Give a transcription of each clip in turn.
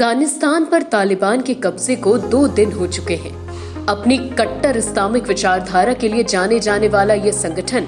अफगानिस्तान पर तालिबान के कब्जे को 2 दिन हो चुके हैं। अपनी कट्टर इस्लामिक विचारधारा के लिए जाने जाने वाला यह संगठन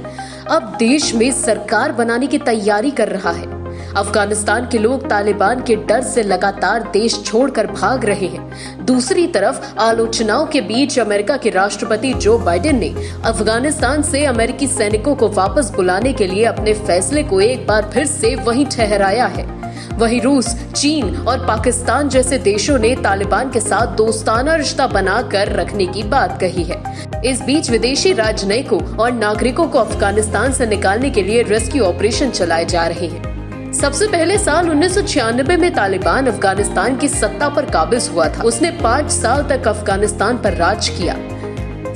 अब देश में सरकार बनाने की तैयारी कर रहा है। अफगानिस्तान के लोग तालिबान के डर से लगातार देश छोड़कर भाग रहे हैं। दूसरी तरफ आलोचनाओं के बीच अमेरिका के राष्ट्रपति जो बाइडेन ने अफगानिस्तान से अमेरिकी सैनिकों को वापस बुलाने के लिए अपने फैसले को एक बार फिर से वहीं ठहराया है। वहीं रूस, चीन और पाकिस्तान जैसे देशों ने तालिबान के साथ दोस्ताना रिश्ता बनाकर रखने की बात कही है। इस बीच विदेशी राजनयिकों और नागरिकों को अफगानिस्तान से निकालने के लिए रेस्क्यू ऑपरेशन चलाए जा रहे हैं। सबसे पहले साल 1996 में तालिबान अफगानिस्तान की सत्ता पर काबिज हुआ था। उसने 5 साल तक अफगानिस्तान पर राज किया।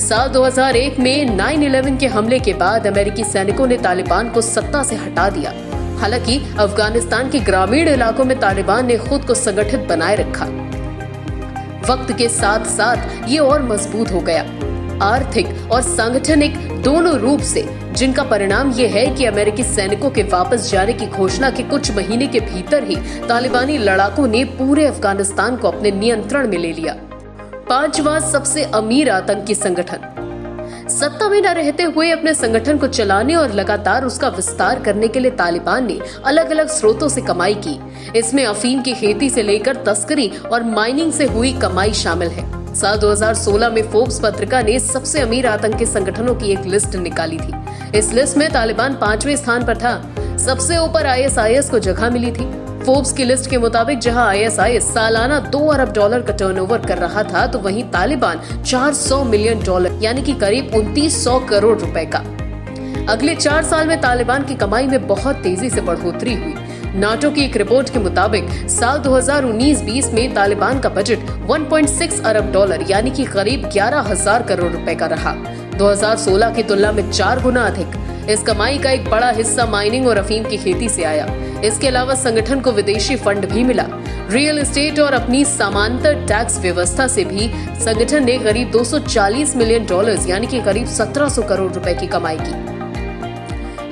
साल 2001 में 9/11 के हमले के बाद अमेरिकी सैनिकों ने तालिबान को सत्ता से हटा दिया। हालांकि अफगानिस्तान के ग्रामीण इलाकों में तालिबान ने खुद को संगठित बनाए रखा। वक्त के साथ साथ ये और मजबूत हो गया, आर्थिक और सांगठनिक दोनों रूप से, जिनका परिणाम ये है कि अमेरिकी सैनिकों के वापस जाने की घोषणा के कुछ महीने के भीतर ही तालिबानी लड़ाकों ने पूरे अफगानिस्तान को अपने नियंत्रण में ले लिया। 5वां सबसे अमीर आतंकी संगठन सत्ता में न रहते हुए अपने संगठन को चलाने और लगातार उसका विस्तार करने के लिए तालिबान ने अलग अलग स्रोतों से कमाई की। इसमें अफीम की खेती से लेकर तस्करी और माइनिंग से हुई कमाई शामिल है। साल 2016 में फोर्ब्स पत्रिका ने सबसे अमीर आतंकी संगठनों की एक लिस्ट निकाली थी। इस लिस्ट में तालिबान 5वें स्थान पर था। सबसे ऊपर ISIS को जगह मिली थी। फोर्ब्स की लिस्ट के मुताबिक जहां ISIS सालाना $2 अरब का टर्नओवर कर रहा था, तो वहीं तालिबान $400 मिलियन यानी कि करीब 2900 करोड़ रुपए का। अगले 4 साल में तालिबान की कमाई में बहुत तेजी से बढ़ोतरी हुई। नाटो की एक रिपोर्ट के मुताबिक साल 2019-20 में तालिबान का बजट $1.6 अरब यानी कि करीब 11,000 करोड़ रुपए का रहा। 2016 की तुलना में 4 गुना अधिक। इस कमाई का एक बड़ा हिस्सा माइनिंग और अफीम की खेती से आया। इसके अलावा संगठन को विदेशी फंड भी मिला। रियल एस्टेट और अपनी समांतर टैक्स व्यवस्था से भी संगठन ने करीब $240 मिलियन यानी कि करीब 1700 करोड़ रुपए की कमाई की।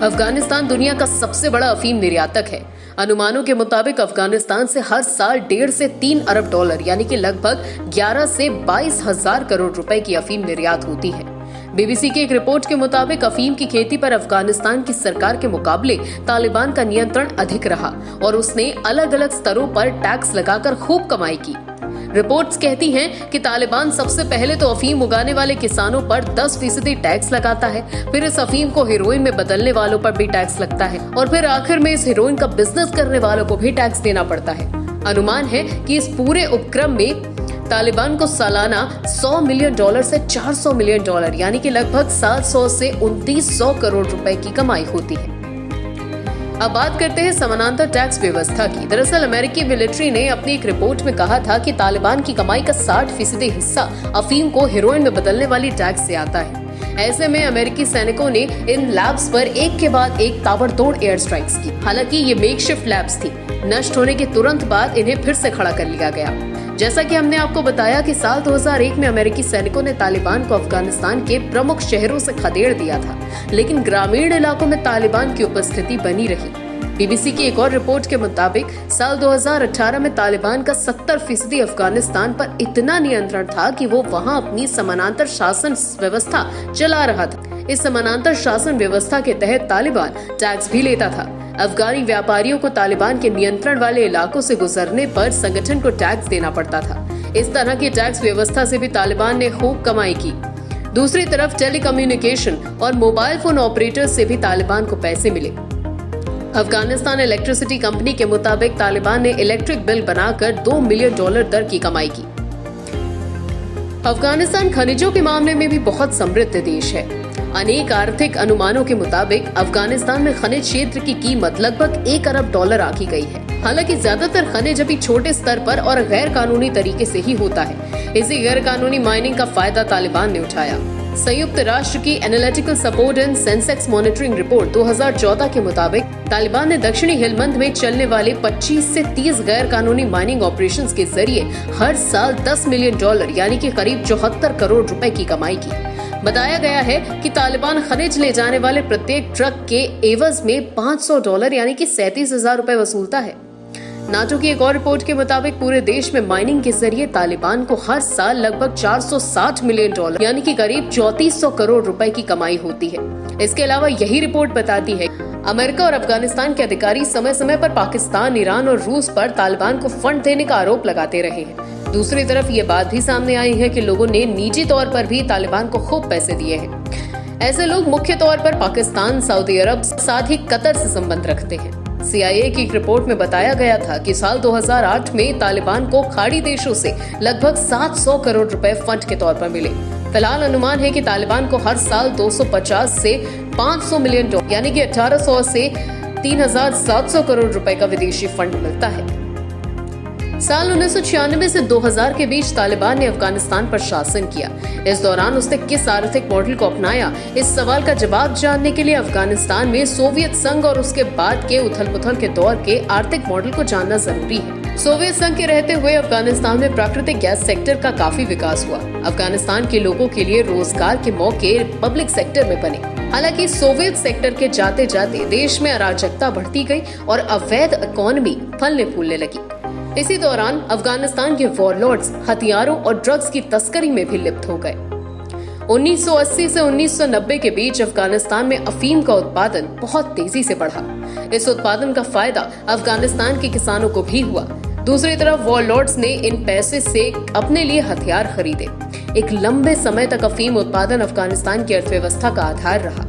अफगानिस्तान दुनिया का सबसे बड़ा अफीम निर्यातक है। अनुमानों के मुताबिक अफगानिस्तान से हर साल $1.5 से $3 अरब यानी कि लगभग 11 से 22 हजार करोड़ रुपए की अफीम निर्यात होती है। BBC की एक रिपोर्ट के मुताबिक अफीम की खेती पर अफगानिस्तान की सरकार के मुकाबले तालिबान का नियंत्रण अधिक रहा और उसने अलग अलग स्तरों पर टैक्स लगाकर खूब कमाई की। रिपोर्ट्स कहती हैं कि तालिबान सबसे पहले तो अफीम उगाने वाले किसानों पर 10% टैक्स लगाता है, फिर इस अफीम को हेरोइन में बदलने वालों पर भी टैक्स लगता है और फिर आखिर में इस हेरोइन का बिजनेस करने वालों को भी टैक्स देना पड़ता है। अनुमान है कि इस पूरे उपक्रम में तालिबान को सालाना $100 मिलियन से $400 मिलियन यानी कि लगभग 700 से 2900 करोड़ रुपए की कमाई होती है। अब बात करते हैं समानांतर टैक्स व्यवस्था की। दरअसल अमेरिकी मिलिट्री ने अपनी एक रिपोर्ट में कहा था कि तालिबान की कमाई का 60% हिस्सा अफीम को हेरोइन में बदलने वाली टैक्स से आता है। ऐसे में अमेरिकी सैनिकों ने इन लैब्स पर एक के बाद एक ताबड़तोड़ एयर स्ट्राइक्स की। हालांकि ये मेकशिफ्ट लैब्स थी। नष्ट होने के तुरंत बाद इन्हें फिर से खड़ा कर लिया गया। जैसा कि हमने आपको बताया कि साल 2001 में अमेरिकी सैनिकों ने तालिबान को अफगानिस्तान के प्रमुख शहरों से खदेड़ दिया था, लेकिन ग्रामीण इलाकों में तालिबान की उपस्थिति बनी रही। BBC की एक और रिपोर्ट के मुताबिक साल 2018 में तालिबान का 70% अफगानिस्तान पर इतना नियंत्रण था कि वो वहां अपनी समानांतर शासन व्यवस्था चला रहा था। इस समानांतर शासन व्यवस्था के तहत तालिबान टैक्स भी लेता था। अफगानी व्यापारियों को तालिबान के नियंत्रण वाले इलाकों से गुजरने पर संगठन को टैक्स देना पड़ता था। इस तरह की टैक्स व्यवस्था से भी तालिबान ने खूब कमाई की। दूसरी तरफ टेलीकम्युनिकेशन और मोबाइल फोन ऑपरेटर्स से भी तालिबान को पैसे मिले। अफगानिस्तान इलेक्ट्रिसिटी कंपनी के मुताबिक तालिबान ने इलेक्ट्रिक बिल बनाकर $2 मिलियन दर की कमाई की। अफगानिस्तान खनिजों के मामले में भी बहुत समृद्ध देश है। अनेक आर्थिक अनुमानों के मुताबिक अफगानिस्तान में खनिज क्षेत्र की कीमत लगभग $1 अरब आंकी गई है। हालांकि ज्यादातर खनिज अभी छोटे स्तर पर और गैर कानूनी तरीके से ही होता है। इसी गैर कानूनी माइनिंग का फायदा तालिबान ने उठाया। संयुक्त राष्ट्र की analytical support and Sensex monitoring report 2014 के मुताबिक तालिबान ने दक्षिणी हेलमंद में चलने वाले 25 से 30 गैर कानूनी माइनिंग ऑपरेशंस के जरिए हर साल $10 मिलियन यानी कि करीब 74 करोड़ रुपए की कमाई की। बताया गया है कि तालिबान खनिज ले जाने वाले प्रत्येक ट्रक के एवज में $500 यानी कि 37,000 रुपए वसूलता है। नाटो की एक और रिपोर्ट के मुताबिक पूरे देश में माइनिंग के जरिए तालिबान को हर साल लगभग 460 मिलियन डॉलर यानी कि करीब 3400 करोड़ रुपए की कमाई होती है। इसके अलावा यही रिपोर्ट बताती है अमेरिका और अफगानिस्तान के अधिकारी समय समय पर पाकिस्तान, ईरान और रूस पर तालिबान को फंड देने का आरोप लगाते रहे हैं। दूसरी तरफ ये बात भी सामने आई है कि लोगों ने निजी तौर पर भी तालिबान को खूब पैसे दिए हैं। ऐसे लोग मुख्य तौर पर पाकिस्तान, सऊदी अरब, साथ ही कतर से संबंध रखते हैं। CIA की एक रिपोर्ट में बताया गया था कि साल 2008 में तालिबान को खाड़ी देशों से लगभग 700 करोड़ रुपए फंड के तौर पर मिले। फिलहाल अनुमान है कि तालिबान को हर साल 250 से 500 मिलियन डॉलर यानी कि 1800 से 3700 करोड़ रुपए का विदेशी फंड मिलता है। साल 1996 से 2000 के बीच तालिबान ने अफगानिस्तान पर शासन किया। इस दौरान उसने किस आर्थिक मॉडल को अपनाया, इस सवाल का जवाब जानने के लिए अफगानिस्तान में सोवियत संघ और उसके बाद के उथल-पुथल के दौर के आर्थिक मॉडल को जानना जरूरी है। सोवियत संघ के रहते हुए अफगानिस्तान में प्राकृतिक गैस सेक्टर का काफी विकास हुआ। अफगानिस्तान के लोगों के लिए रोजगार के मौके पब्लिक सेक्टर में बने। हालांकि सोवियत सेक्टर के जाते जाते देश में अराजकता बढ़ती गई और अवैध इकोनॉमी फलने फूलने लगी। इसी दौरान अफगानिस्तान के वॉरलॉर्ड्स हथियारों और ड्रग्स की तस्करी में भी लिप्त हो गए। 1980 से 1990 के बीच अफगानिस्तान में अफीम का उत्पादन बहुत तेजी से बढ़ा। इस उत्पादन का फायदा अफगानिस्तान के किसानों को भी हुआ। दूसरी तरफ वॉरलॉर्ड्स ने इन पैसे से अपने लिए हथियार खरीदे। एक लंबे समय तक अफीम उत्पादन अफगानिस्तान की अर्थव्यवस्था का आधार रहा।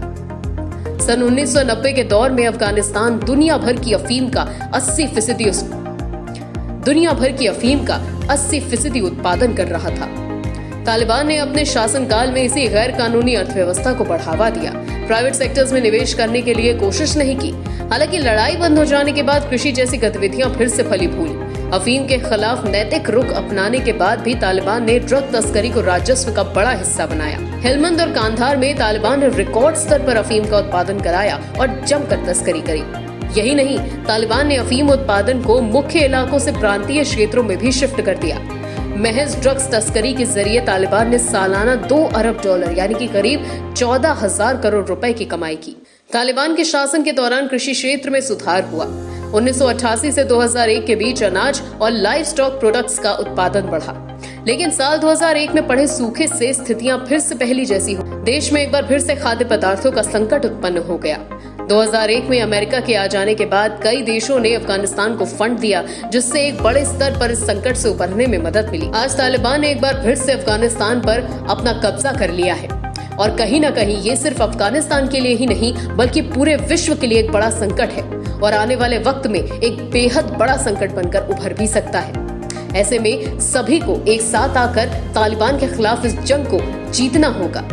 सन 1990 के दौर में अफगानिस्तान दुनिया भर की अफीम का 80% उत्पादन कर रहा था। तालिबान ने अपने शासनकाल में इसी गैर कानूनी अर्थव्यवस्था को बढ़ावा दिया। प्राइवेट सेक्टर्स में निवेश करने के लिए कोशिश नहीं की। हालांकि लड़ाई बंद हो जाने के बाद कृषि जैसी गतिविधियां फिर से फली फूली। अफीम के खिलाफ नैतिक रुख अपनाने के बाद भी तालिबान ने ड्रग तस्करी को राजस्व का बड़ा हिस्सा बनाया। हेलमंद और कांधार में तालिबान ने रिकॉर्ड स्तर पर अफीम का उत्पादन कराया और जमकर तस्करी करी। यही नहीं, तालिबान ने अफीम उत्पादन को मुख्य इलाकों से प्रांतीय क्षेत्रों में भी शिफ्ट कर दिया। महज ड्रग्स तस्करी के जरिए तालिबान ने सालाना 2 अरब डॉलर यानी कि करीब 14,000 करोड़ रुपए की कमाई की। तालिबान के शासन के दौरान कृषि क्षेत्र में सुधार हुआ। 1988 से 2001 के बीच अनाज और लाइव स्टॉक प्रोडक्ट्स का उत्पादन बढ़ा। लेकिन साल 2001 में पड़े सूखे से स्थितियां फिर से पहली जैसी हो। देश में एक बार फिर से खाद्य पदार्थों का संकट उत्पन्न हो गया। 2001 में अमेरिका के आ जाने के बाद कई देशों ने अफगानिस्तान को फंड दिया, जिससे एक बड़े स्तर पर इस संकट से उबरने में मदद मिली। आज तालिबान ने एक बार फिर से अफगानिस्तान पर अपना कब्जा कर लिया है और कहीं न कहीं ये सिर्फ अफगानिस्तान के लिए ही नहीं बल्कि पूरे विश्व के लिए एक बड़ा संकट है और आने वाले वक्त में एक बेहद बड़ा संकट बनकर उभर भी सकता है। ऐसे में सभी को एक साथ आकर तालिबान के खिलाफ इस जंग को जीतना होगा।